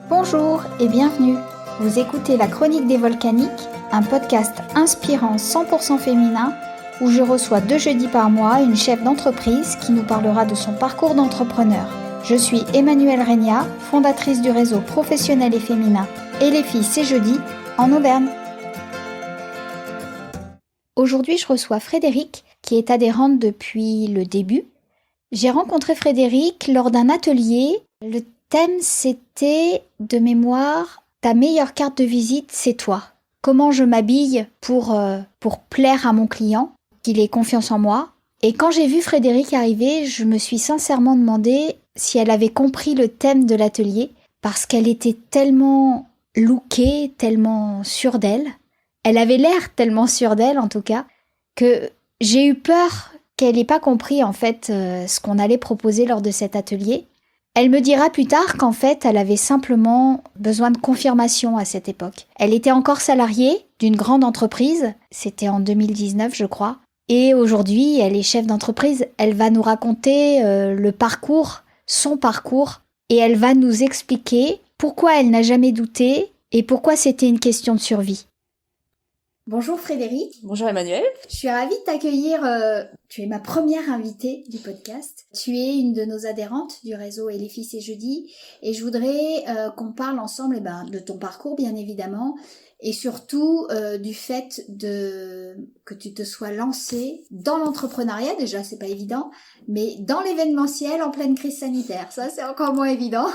Bonjour et bienvenue. Vous écoutez La Chronique des Volcaniques, un podcast inspirant 100% féminin où je reçois 2 jeudis par mois une chef d'entreprise qui nous parlera de son parcours d'entrepreneur. Je suis Emmanuelle Regna, fondatrice du réseau professionnel et féminin Et les filles c'est jeudi en Auvergne. Aujourd'hui, je reçois Frédérique qui est adhérente depuis le début. J'ai rencontré Frédérique lors d'un atelier. Le thème, c'était de mémoire, ta meilleure carte de visite, c'est toi. Comment je m'habille pour plaire à mon client, qu'il ait confiance en moi. Et quand j'ai vu Frédérique arriver, je me suis sincèrement demandé si elle avait compris le thème de l'atelier, parce qu'elle était tellement lookée, tellement sûre d'elle. Elle avait l'air tellement sûre d'elle, en tout cas, que j'ai eu peur qu'elle n'ait pas compris, en fait, ce qu'on allait proposer lors de cet atelier. Elle me dira plus tard qu'en fait, elle avait simplement besoin de confirmation à cette époque. Elle était encore salariée d'une grande entreprise, c'était en 2019 je crois, et aujourd'hui elle est chef d'entreprise. Elle va nous raconter le parcours, son parcours, et elle va nous expliquer pourquoi elle n'a jamais douté et pourquoi c'était une question de survie. Bonjour Frédérique. Bonjour Emmanuelle. Je suis ravie de t'accueillir. Tu es ma première invitée du podcast. Tu es une de nos adhérentes du réseau Et les filles c'est jeudi. Et je voudrais qu'on parle ensemble de ton parcours bien évidemment. Et surtout du fait que tu te sois lancée dans l'entrepreneuriat. Déjà c'est pas évident. Mais dans l'événementiel en pleine crise sanitaire. Ça c'est encore moins évident.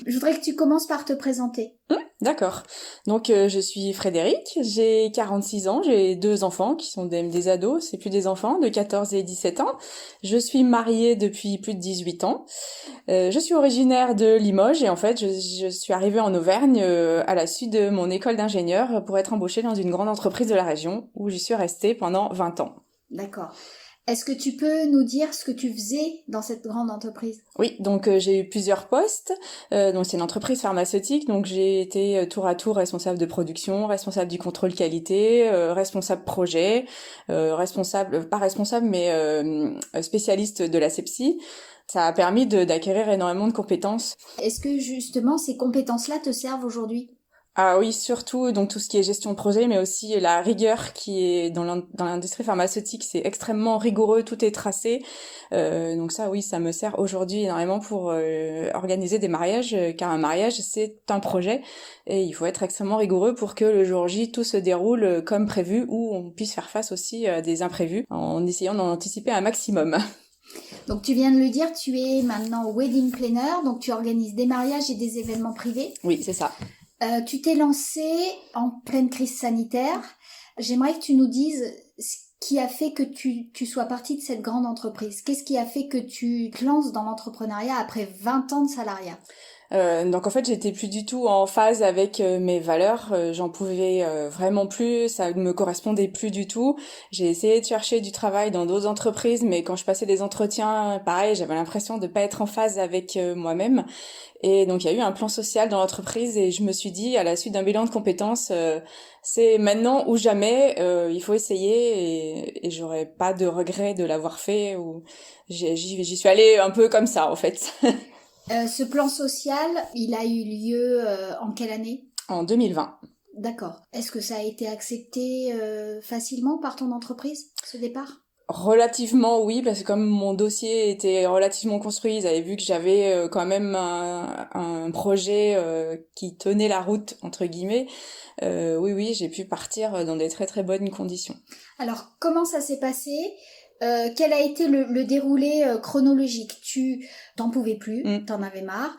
Je voudrais que tu commences par te présenter. D'accord. Donc je suis Frédérique, j'ai 46 ans, j'ai 2 enfants qui sont des ados, c'est plus des enfants, de 14 et 17 ans. Je suis mariée depuis plus de 18 ans. Je suis originaire de Limoges et en fait je suis arrivée en Auvergne à la suite de mon école d'ingénieur pour être embauchée dans une grande entreprise de la région où j'y suis restée pendant 20 ans. D'accord. Est-ce que tu peux nous dire ce que tu faisais dans cette grande entreprise ? Oui, donc j'ai eu plusieurs postes. Donc c'est une entreprise pharmaceutique, donc j'ai été tour à tour responsable de production, responsable du contrôle qualité, responsable projet, spécialiste de l'asepsie. Ça a permis d'acquérir énormément de compétences. Est-ce que justement ces compétences-là te servent aujourd'hui ? Ah oui, surtout donc tout ce qui est gestion de projet, mais aussi la rigueur qui est dans l'industrie pharmaceutique, c'est extrêmement rigoureux, tout est tracé. Donc ça, oui, ça me sert aujourd'hui énormément pour organiser des mariages, car un mariage c'est un projet et il faut être extrêmement rigoureux pour que le jour J tout se déroule comme prévu, ou on puisse faire face aussi à des imprévus en essayant d'en anticiper un maximum. Donc tu viens de le dire, tu es maintenant wedding planner, donc tu organises des mariages et des événements privés. Oui, c'est ça. Tu t'es lancée en pleine crise sanitaire. J'aimerais que tu nous dises ce qui a fait que tu sois partie de cette grande entreprise. Qu'est-ce qui a fait que tu te lances dans l'entrepreneuriat après 20 ans de salariat ? Donc en fait j'étais plus du tout en phase avec mes valeurs, j'en pouvais vraiment plus, ça me correspondait plus du tout. J'ai essayé de chercher du travail dans d'autres entreprises, mais quand je passais des entretiens, pareil, j'avais l'impression de pas être en phase avec moi-même. Et donc il y a eu un plan social dans l'entreprise et je me suis dit, à la suite d'un bilan de compétences, c'est maintenant ou jamais, il faut essayer, et j'aurais pas de regret de l'avoir fait. Ou j'y suis allée un peu comme ça en fait. Ce plan social, il a eu lieu en quelle année ? En 2020. D'accord. Est-ce que ça a été accepté facilement par ton entreprise, ce départ ? Relativement oui, parce que comme mon dossier était relativement construit, ils avaient vu que j'avais quand même un projet qui tenait la route, entre guillemets. Oui, j'ai pu partir dans des très très bonnes conditions. Alors, comment ça s'est passé ? Quel a été le déroulé chronologique ? Tu t'en pouvais plus, t'en avais marre.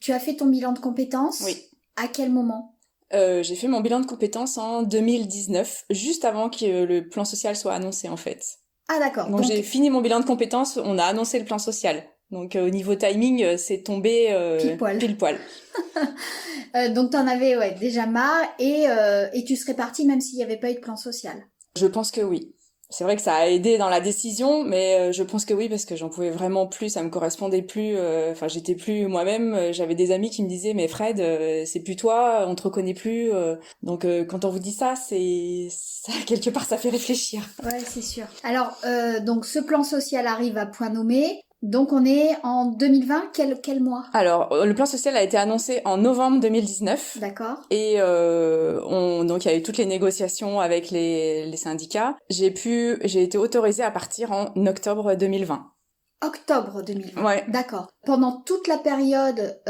Tu as fait ton bilan de compétences ? Oui. À quel moment ? J'ai fait mon bilan de compétences en 2019, juste avant que le plan social soit annoncé en fait. Ah d'accord. Donc j'ai fini mon bilan de compétences, on a annoncé le plan social. Donc au niveau timing, c'est tombé pile poil. Donc t'en avais déjà marre et tu serais partie même s'il n'y avait pas eu de plan social. Je pense que oui. C'est vrai que ça a aidé dans la décision, mais je pense que oui, parce que j'en pouvais vraiment plus, ça me correspondait plus, j'étais plus moi-même. J'avais des amis qui me disaient, mais Fred, c'est plus toi, on te reconnaît plus. Donc quand on vous dit ça, quelque part ça fait réfléchir. Ouais, c'est sûr. Alors, donc ce plan social arrive à point nommé. Donc on est en 2020, quel mois? Alors, le plan social a été annoncé en novembre 2019. D'accord. Et donc il y a eu toutes les négociations avec les syndicats. J'ai été autorisée à partir en octobre 2020. Octobre 2020. Ouais. D'accord. Pendant toute la période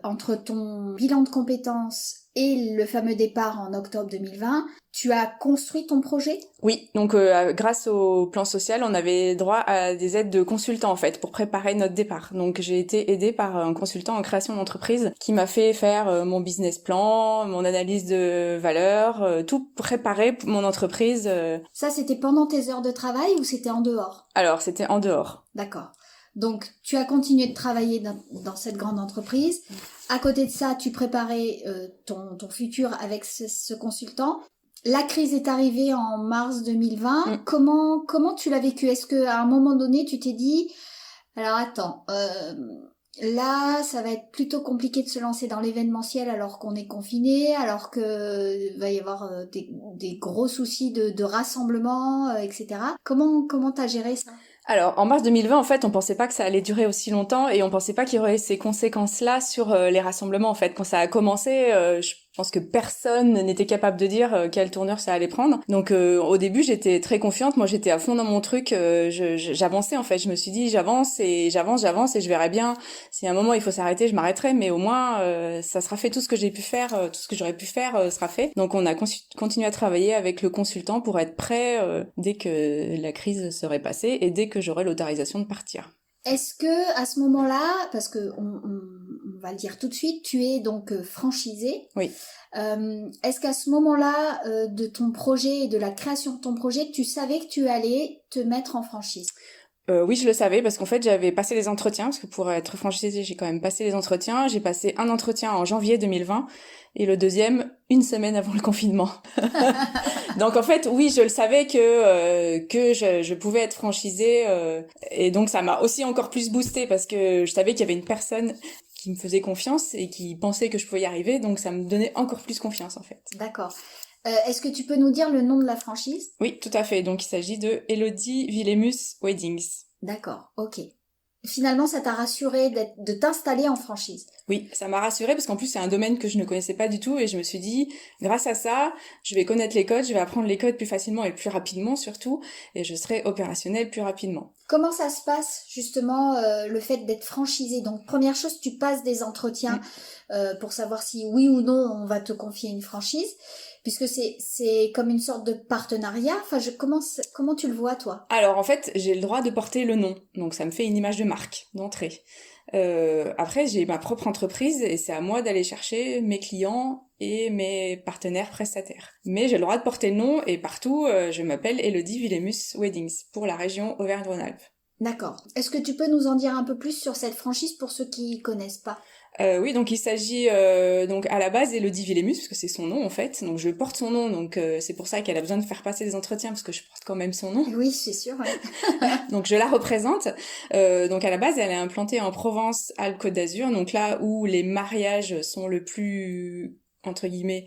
entre ton bilan de compétences et le fameux départ en octobre 2020, tu as construit ton projet? Oui, donc grâce au plan social, on avait droit à des aides de consultants en fait pour préparer notre départ. Donc j'ai été aidée par un consultant en création d'entreprise qui m'a fait faire mon business plan, mon analyse de valeur, tout préparer pour mon entreprise. Ça, c'était pendant tes heures de travail ou c'était en dehors? Alors c'était en dehors. D'accord. Donc, tu as continué de travailler dans cette grande entreprise. À côté de ça, tu préparais ton futur avec ce consultant. La crise est arrivée en mars 2020. Comment tu l'as vécu? Est-ce qu'à un moment donné, tu t'es dit, alors attends, là, ça va être plutôt compliqué de se lancer dans l'événementiel alors qu'on est confiné, alors que va y avoir des gros soucis de rassemblement, etc. Comment t'as géré ça? Alors, en mars 2020, en fait, on pensait pas que ça allait durer aussi longtemps et on pensait pas qu'il y aurait ces conséquences-là sur les rassemblements. En fait, quand ça a commencé, je pense que personne n'était capable de dire quelle tournure ça allait prendre. Donc, au début, j'étais très confiante. Moi, j'étais à fond dans mon truc. J'avançais, en fait. Je me suis dit, j'avance et je verrai bien. Si à un moment il faut s'arrêter, je m'arrêterai. Mais au moins, ça sera fait. Tout ce que j'ai pu faire, tout ce que j'aurais pu faire sera fait. Donc, on a continué à travailler avec le consultant pour être prêt dès que la crise serait passée et dès que j'aurai l'autorisation de partir. Est-ce que à ce moment-là, parce que on va le dire tout de suite, tu es donc franchisé. Oui. Est-ce qu'à ce moment-là de ton projet et de la création de ton projet, tu savais que tu allais te mettre en franchise? Oui, je le savais parce qu'en fait, j'avais passé les entretiens, parce que pour être franchisée, j'ai quand même passé les entretiens. J'ai passé un entretien en janvier 2020 et le deuxième une semaine avant le confinement. Donc en fait, oui, je le savais que je pouvais être franchisée et donc ça m'a aussi encore plus boostée parce que je savais qu'il y avait une personne qui me faisait confiance et qui pensait que je pouvais y arriver, donc ça me donnait encore plus confiance en fait. D'accord. Est-ce que tu peux nous dire le nom de la franchise? Oui, tout à fait. Donc il s'agit de Elodie Villemus Weddings. D'accord, ok. Finalement, ça t'a rassuré de t'installer en franchise? Oui, ça m'a rassurée parce qu'en plus c'est un domaine que je ne connaissais pas du tout et je me suis dit, grâce à ça, je vais connaître les codes, je vais apprendre les codes plus facilement et plus rapidement surtout, et je serai opérationnelle plus rapidement. Comment ça se passe justement le fait d'être franchisé? Donc première chose, tu passes des entretiens pour savoir si oui ou non on va te confier une franchise, puisque c'est comme une sorte de partenariat. Enfin, comment tu le vois toi? Alors en fait, j'ai le droit de porter le nom, donc ça me fait une image de marque d'entrée. Après, j'ai ma propre entreprise et c'est à moi d'aller chercher mes clients et mes partenaires prestataires. Mais j'ai le droit de porter le nom et partout, je m'appelle Elodie Villemus Weddings pour la région Auvergne-Rhône-Alpes. D'accord. Est-ce que tu peux nous en dire un peu plus sur cette franchise pour ceux qui connaissent pas? Oui, donc il s'agit donc à la base Elodie Villemus parce que c'est son nom en fait. Donc je porte son nom, donc c'est pour ça qu'elle a besoin de faire passer des entretiens parce que je porte quand même son nom. Oui, c'est sûr. Ouais. Donc je la représente. Donc à la base, elle est implantée en Provence-Alpes-Côte d'Azur, donc là où les mariages sont le plus entre guillemets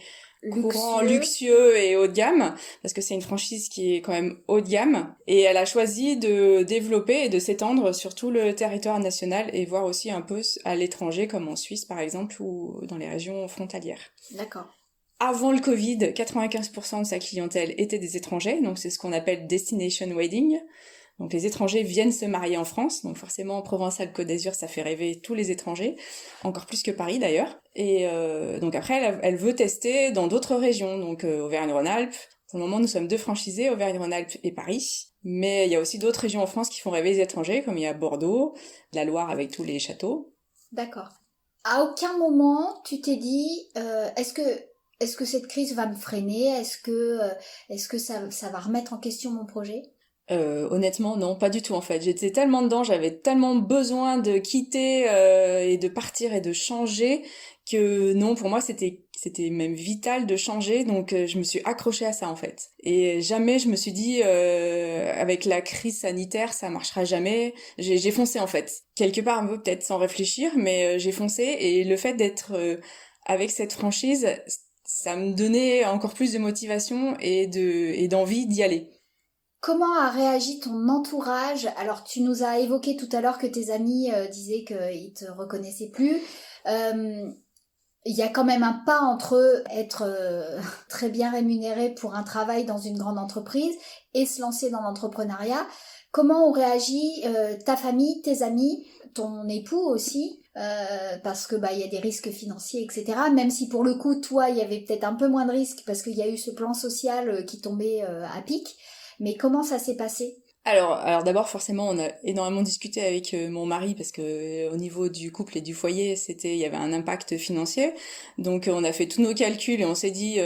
courant, luxueux et haut de gamme, parce que c'est une franchise qui est quand même haut de gamme, et elle a choisi de développer et de s'étendre sur tout le territoire national et voir aussi un peu à l'étranger, comme en Suisse par exemple, ou dans les régions frontalières. D'accord. Avant le Covid, 95% de sa clientèle était des étrangers, donc c'est ce qu'on appelle Destination Wedding. Donc les étrangers viennent se marier en France, donc forcément en Provence-Alpes-Côte d'Azur, ça fait rêver tous les étrangers, encore plus que Paris d'ailleurs. Et donc après, elle veut tester dans d'autres régions, donc Auvergne-Rhône-Alpes. Pour le moment, nous sommes 2 franchisés, Auvergne-Rhône-Alpes et Paris. Mais il y a aussi d'autres régions en France qui font rêver les étrangers, comme il y a Bordeaux, la Loire avec tous les châteaux. D'accord. À aucun moment, tu t'es dit, est-ce que cette crise va me freiner? Est-ce que ça va remettre en question mon projet? Honnêtement, non, pas du tout en fait. J'étais tellement dedans, j'avais tellement besoin de quitter et de partir et de changer que non, pour moi c'était même vital de changer. Donc je me suis accrochée à ça en fait. Et jamais je me suis dit avec la crise sanitaire ça marchera jamais. J'ai foncé en fait. Quelque part un peu peut-être sans réfléchir, mais j'ai foncé et le fait d'être avec cette franchise, ça me donnait encore plus de motivation et d'envie d'y aller. Comment a réagi ton entourage? Alors, tu nous as évoqué tout à l'heure que tes amis disaient qu'ils te reconnaissaient plus. Euh, Il y a quand même un pas entre être très bien rémunéré pour un travail dans une grande entreprise et se lancer dans l'entrepreneuriat. Comment ont réagi ta famille, tes amis, ton époux aussi, parce que il y a des risques financiers, etc. Même si pour le coup, toi, il y avait peut-être un peu moins de risques parce qu'il y a eu ce plan social qui tombait à pic. Mais comment ça s'est passé? Alors d'abord forcément on a énormément discuté avec mon mari parce que au niveau du couple et du foyer il y avait un impact financier, donc on a fait tous nos calculs et on s'est dit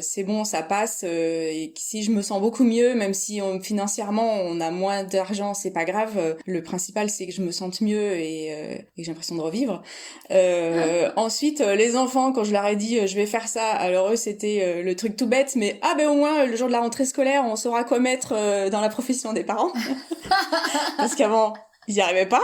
c'est bon, ça passe, et que si je me sens beaucoup mieux, même si financièrement on a moins d'argent, c'est pas grave, le principal c'est que je me sente mieux et que j'ai l'impression de revivre. Ensuite les enfants, quand je leur ai dit je vais faire ça, alors eux c'était le truc tout bête, mais ben au moins le jour de la rentrée scolaire on saura quoi mettre dans la profession des parents. Parce qu'avant ils y arrivaient pas.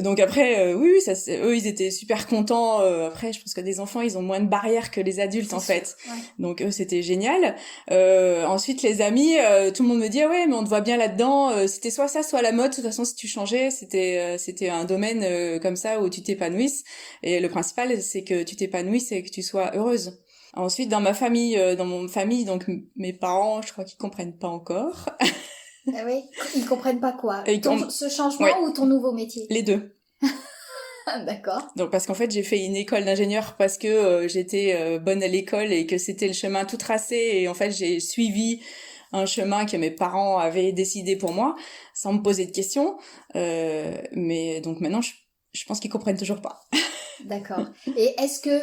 Donc après oui, eux ils étaient super contents. Après je pense que des enfants ils ont moins de barrières que les adultes en fait. Ouais. Donc eux c'était génial. Ensuite les amis, tout le monde me dit ah ouais mais on te voit bien là-dedans. C'était soit ça soit la mode. De toute façon si tu changeais c'était un domaine comme ça où tu t'épanouisses. Et le principal c'est que tu t'épanouisses et que tu sois heureuse. Ensuite, dans mon famille, donc mes parents, je crois qu'ils comprennent pas encore. Ah oui, ils comprennent pas quoi? Ce changement ouais, ou ton nouveau métier? les deux. D'accord. Donc parce qu'en fait, j'ai fait une école d'ingénieur parce que j'étais bonne à l'école et que c'était le chemin tout tracé et en fait, j'ai suivi un chemin que mes parents avaient décidé pour moi sans me poser de questions. Mais donc maintenant, je pense qu'ils comprennent toujours pas. D'accord. Et est-ce que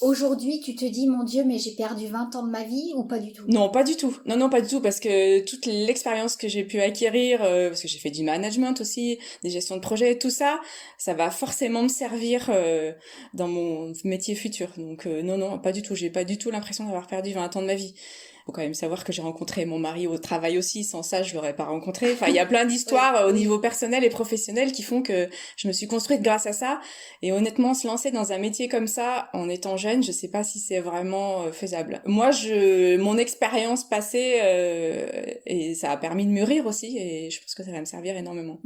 aujourd'hui tu te dis mon Dieu mais j'ai perdu 20 ans de ma vie ou pas du tout? Non, pas du tout. Non, pas du tout, parce que toute l'expérience que j'ai pu acquérir, parce que j'ai fait du management aussi, des gestions de projet, tout ça, ça va forcément me servir dans mon métier futur. Donc non, pas du tout. J'ai pas du tout l'impression d'avoir perdu 20 ans de ma vie. Faut quand même savoir que j'ai rencontré mon mari au travail aussi. Sans ça, je l'aurais pas rencontré. Enfin, il y a plein d'histoires au niveau personnel et professionnel qui font que je me suis construite grâce à ça. Et honnêtement, se lancer dans un métier comme ça, en étant jeune, je sais pas si c'est vraiment faisable. Moi, mon expérience passée, et ça a permis de mûrir aussi, et je pense que ça va me servir énormément.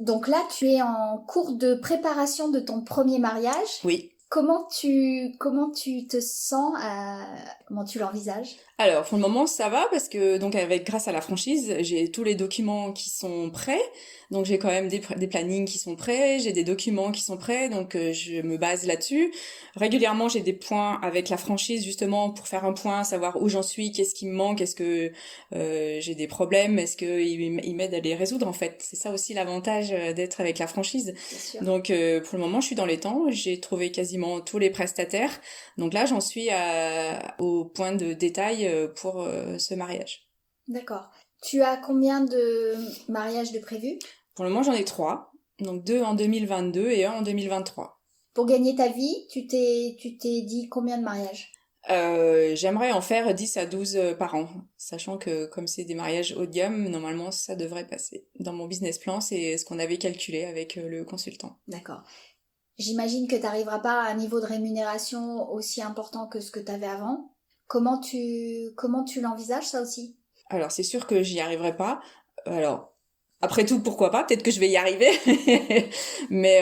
Donc là, tu es en cours de préparation de ton premier mariage. Oui. Comment tu te sens, comment tu l'envisages? Alors, pour le moment, ça va parce que donc grâce à la franchise, j'ai tous les documents qui sont prêts. Donc j'ai quand même des plannings qui sont prêts, j'ai des documents qui sont prêts, donc je me base là-dessus. Régulièrement, j'ai des points avec la franchise justement pour faire un point, savoir où j'en suis, qu'est-ce qui me manque, est-ce que j'ai des problèmes, est-ce que ils m'aident à les résoudre en fait. C'est ça aussi l'avantage d'être avec la franchise. Donc pour le moment, je suis dans les temps, j'ai trouvé quasiment tous les prestataires. Donc là, j'en suis au point de détail pour ce mariage. D'accord. Tu as combien de mariages de prévus? Pour le moment, j'en ai 3. Donc 2 en 2022 et 1 en 2023. Pour gagner ta vie, tu t'es dit combien de mariages? J'aimerais en faire 10 à 12 par an, sachant que comme c'est des mariages haut de gamme, normalement ça devrait passer. Dans mon business plan, c'est ce qu'on avait calculé avec le consultant. D'accord. J'imagine que tu n'arriveras pas à un niveau de rémunération aussi important que ce que tu avais avant. Comment tu l'envisages ça aussi? Alors c'est sûr que j'y arriverai pas. Alors après tout, pourquoi pas? Peut-être que je vais y arriver. Mais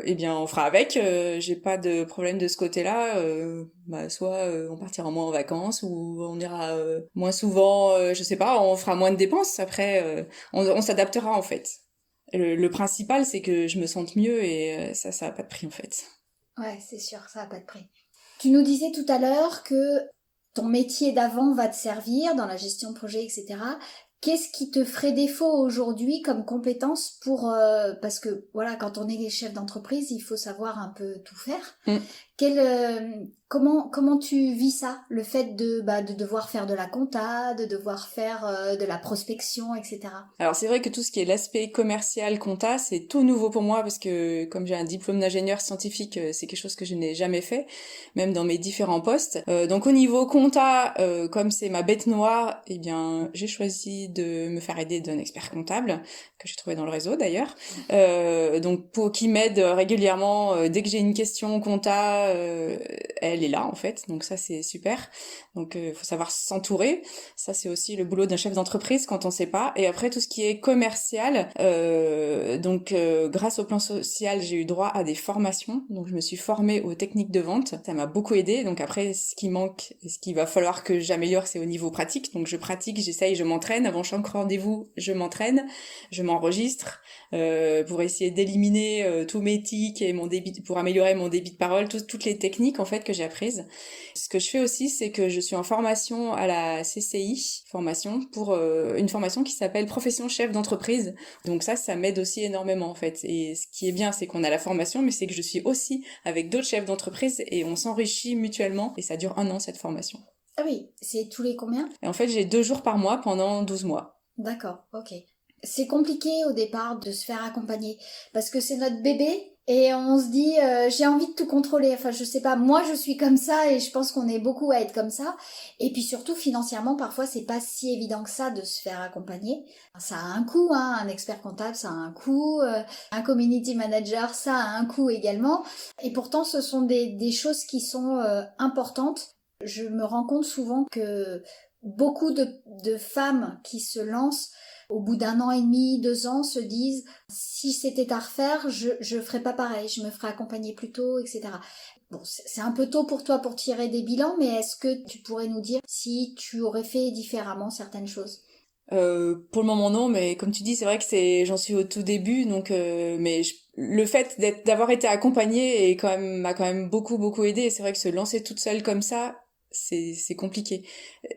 eh bien, on fera avec. J'ai pas de problème de ce côté-là. Soit on partira moins en vacances ou on ira moins souvent. Je sais pas, on fera moins de dépenses. Après, on s'adaptera en fait. Le principal, c'est que je me sente mieux et ça a pas de prix en fait. Ouais, c'est sûr, ça a pas de prix. Tu nous disais tout à l'heure que ton métier d'avant va te servir dans la gestion de projet, etc. Qu'est-ce qui te ferait défaut aujourd'hui comme compétence pour parce que voilà, quand on est chef d'entreprise, il faut savoir un peu tout faire. Comment tu vis ça, le fait de devoir faire de la compta, de devoir faire de la prospection, etc. Alors c'est vrai que tout ce qui est l'aspect commercial, compta, c'est tout nouveau pour moi parce que comme j'ai un diplôme d'ingénieur scientifique, c'est quelque chose que je n'ai jamais fait, même dans mes différents postes. Donc au niveau compta, comme c'est ma bête noire, eh bien j'ai choisi de me faire aider d'un expert comptable que j'ai trouvé dans le réseau d'ailleurs. Donc qui m'aide régulièrement dès que j'ai une question compta. Elle elle est là en fait, donc ça c'est super. Donc faut savoir s'entourer, ça c'est aussi le boulot d'un chef d'entreprise quand on sait pas. Et après tout ce qui est commercial, grâce au plan social j'ai eu droit à des formations, donc je me suis formée aux techniques de vente, ça m'a beaucoup aidé. Donc après ce qui manque et ce qu'il va falloir que j'améliore c'est au niveau pratique, donc je pratique, j'essaye, je m'entraîne, avant chaque rendez-vous je m'entraîne, je m'enregistre pour essayer d'éliminer tous mes tics et mon débit, pour améliorer mon débit de parole, toutes les techniques en fait que j'ai apprises. Ce que je fais aussi, c'est que je suis en formation à la CCI, une formation qui s'appelle profession chef d'entreprise. Donc ça m'aide aussi énormément en fait. Et ce qui est bien, c'est qu'on a la formation, mais c'est que je suis aussi avec d'autres chefs d'entreprise et on s'enrichit mutuellement. Et ça dure 1 an cette formation. Ah oui, c'est tous les combien? Et en fait, j'ai 2 jours par mois pendant 12 mois. D'accord, ok. C'est compliqué au départ de se faire accompagner parce que c'est notre bébé et on se dit j'ai envie de tout contrôler. Enfin, je sais pas, moi je suis comme ça et je pense qu'on est beaucoup à être comme ça. Et puis surtout financièrement, parfois c'est pas si évident que ça de se faire accompagner. Ça a un coût, hein, un expert comptable ça a un coût, un community manager ça a un coût également. Et pourtant ce sont des choses qui sont importantes. Je me rends compte souvent que beaucoup de femmes qui se lancent au bout d'1 an et demi, 2 ans, se disent si c'était à refaire, je ferais pas pareil, je me ferais accompagner plus tôt, etc. Bon, c'est un peu tôt pour toi pour tirer des bilans, mais est-ce que tu pourrais nous dire si tu aurais fait différemment certaines choses? Pour le moment non, mais comme tu dis, c'est vrai que j'en suis au tout début, donc le fait d'avoir été accompagnée m'a quand même beaucoup aidé. Et c'est vrai que se lancer toute seule comme ça, c'est compliqué.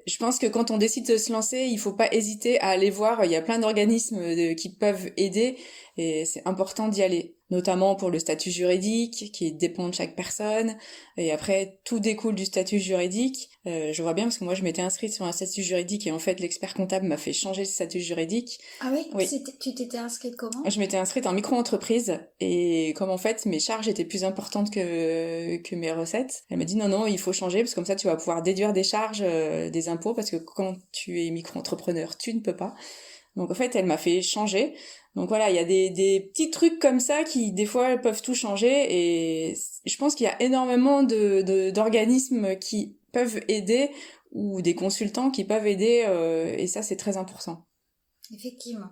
Je pense que quand on décide de se lancer, il faut pas hésiter à aller voir. Il y a plein d'organismes qui peuvent aider et c'est important d'y aller. Notamment pour le statut juridique qui dépend de chaque personne. Et après, tout découle du statut juridique. Je vois bien parce que moi, je m'étais inscrite sur un statut juridique et en fait, l'expert comptable m'a fait changer le statut juridique. Ah oui, Oui. Tu t'étais inscrite comment? Je m'étais inscrite en micro-entreprise et comme en fait mes charges étaient plus importantes que mes recettes, elle m'a dit non, il faut changer parce que comme ça tu vas pouvoir déduire des charges, des impôts parce que quand tu es micro-entrepreneur, tu ne peux pas. Donc en fait, elle m'a fait changer. Donc voilà, il y a des petits trucs comme ça qui des fois peuvent tout changer et je pense qu'il y a énormément d'organismes qui peuvent aider ou des consultants qui peuvent aider et ça c'est très important. Effectivement.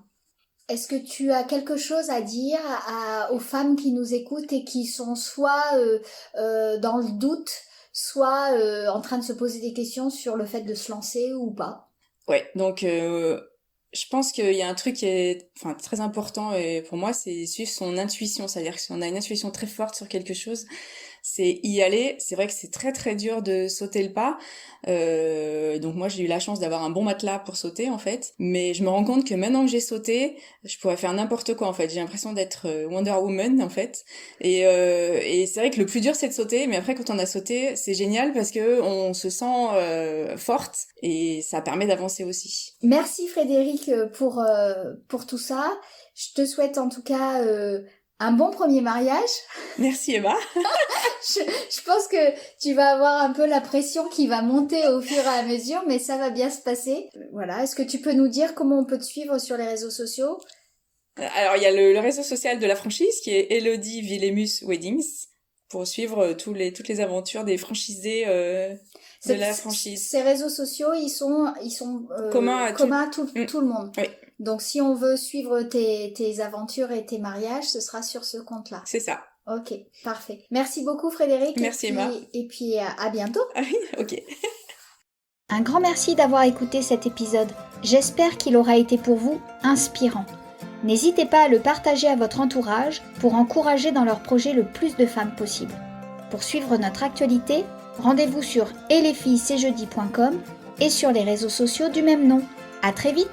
Est-ce que tu as quelque chose à dire aux femmes qui nous écoutent et qui sont soit dans le doute, soit en train de se poser des questions sur le fait de se lancer ou pas? Ouais, donc je pense qu'il y a un truc qui est très important et pour moi c'est suivre son intuition, c'est-à-dire que si on a une intuition très forte sur quelque chose, c'est y aller. C'est vrai que c'est très dur de sauter le pas. Donc moi j'ai eu la chance d'avoir un bon matelas pour sauter en fait, mais je me rends compte que maintenant que j'ai sauté, je pourrais faire n'importe quoi en fait. J'ai l'impression d'être Wonder Woman en fait. Et c'est vrai que le plus dur c'est de sauter, mais après quand on a sauté, c'est génial parce que on se sent forte et ça permet d'avancer aussi. Merci Frédéric pour tout ça. Je te souhaite en tout cas un bon premier mariage. Merci Emma. Je pense que tu vas avoir un peu la pression qui va monter au fur et à mesure, mais ça va bien se passer. Voilà. Est-ce que tu peux nous dire comment on peut te suivre sur les réseaux sociaux? Alors il y a le réseau social de la franchise qui est Elodie Villemus Weddings pour suivre toutes les aventures des franchisés de la franchise. Ces réseaux sociaux, ils sont communs à tout le monde. Oui. Donc si on veut suivre tes aventures et tes mariages, ce sera sur ce compte-là. C'est ça. Ok, parfait. Merci beaucoup Frédéric. Merci Emma. Et puis à bientôt. Ah oui, ok. Un grand merci d'avoir écouté cet épisode. J'espère qu'il aura été pour vous inspirant. N'hésitez pas à le partager à votre entourage pour encourager dans leur projet le plus de femmes possible. Pour suivre notre actualité, rendez-vous sur etlesfillescestjeudi.com et sur les réseaux sociaux du même nom. À très vite!